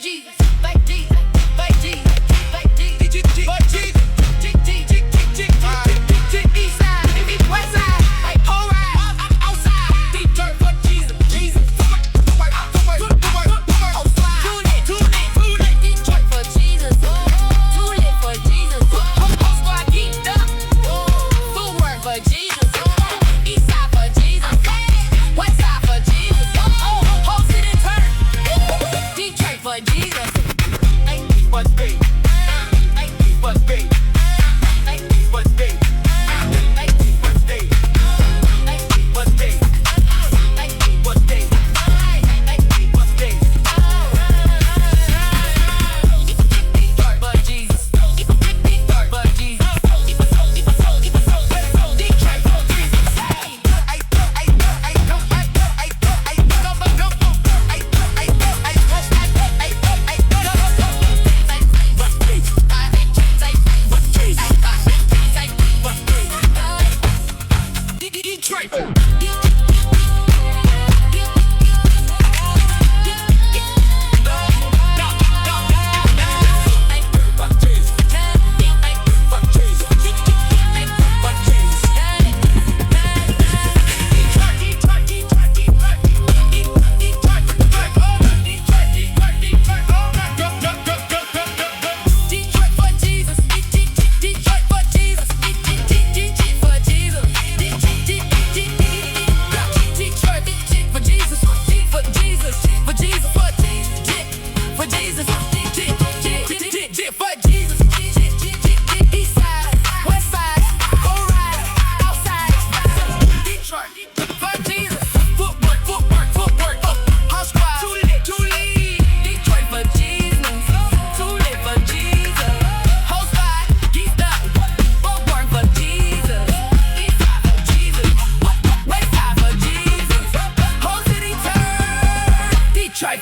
Jesus, for Jesus, for Jesus, for Jesus, for Jesus. East side, west side, whole ride, outside. Detroit for Jesus, Jesus. Detroit for Jesus, too lit for Jesus. Whole squad geeked up, footwork for Jesus. East side for Jesus, west side for Jesus. Whole city turn, Detroit for Jesus. What's big? What's big? What's big?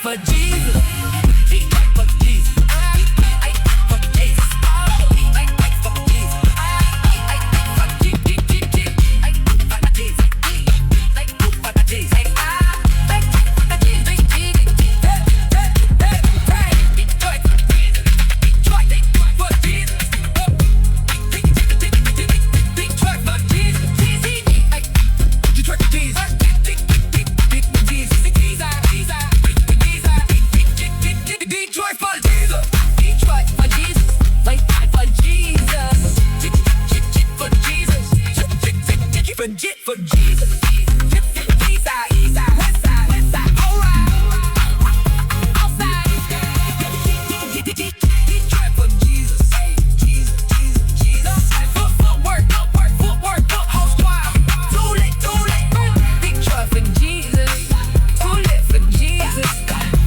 For Jesus, for Jesus, for Jesus, for Jesus. East side, west side, all right, outside. Detroit for Jesus, Jesus, Jesus. Footwork, whole squad, too lit. Detroit for Jesus, too lit for Jesus.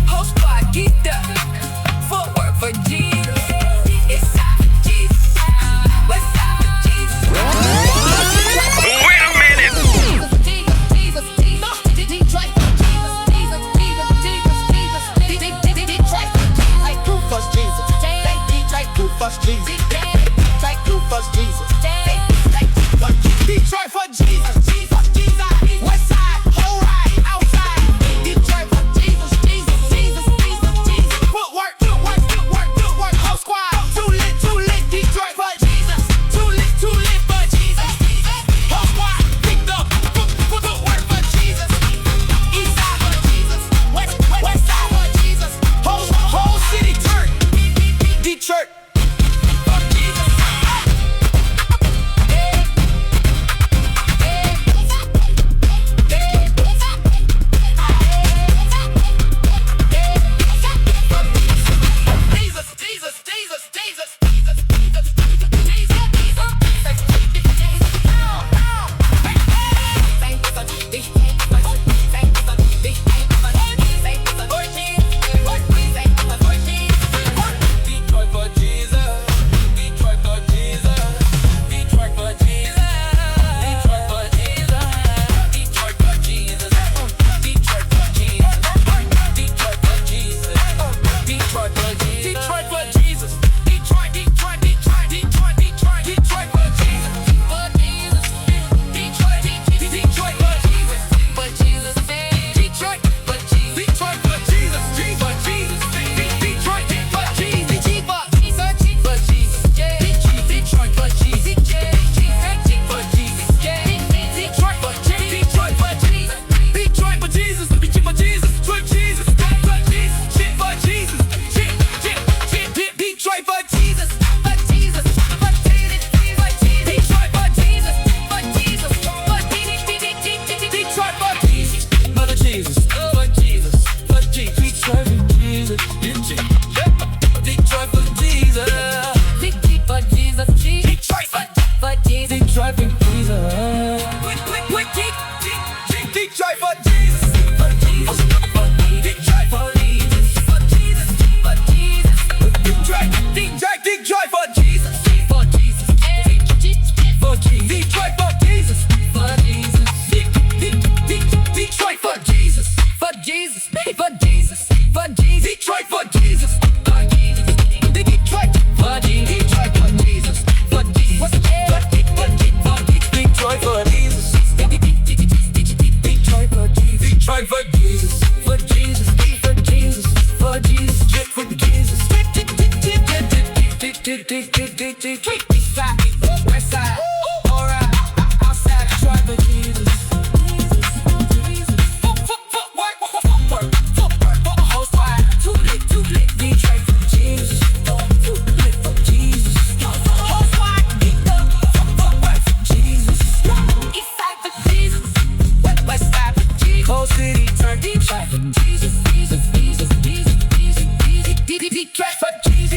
Whole squad geeked up, footwork for Jesus. East side for Jesus, west side for Jesus. Wait a minute! East side, west side, alright, outside, Detroit for Jesus. Footwork, whole squad, too lit, Detroit for Jesus. Too lit for Jesus. Whole squad, geeked up, footwork for Jesus. East side for Jesus, west side for Jesus. Cold City, turn Detroit for Jesus. Detroit for Jesus.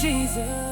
Jesus.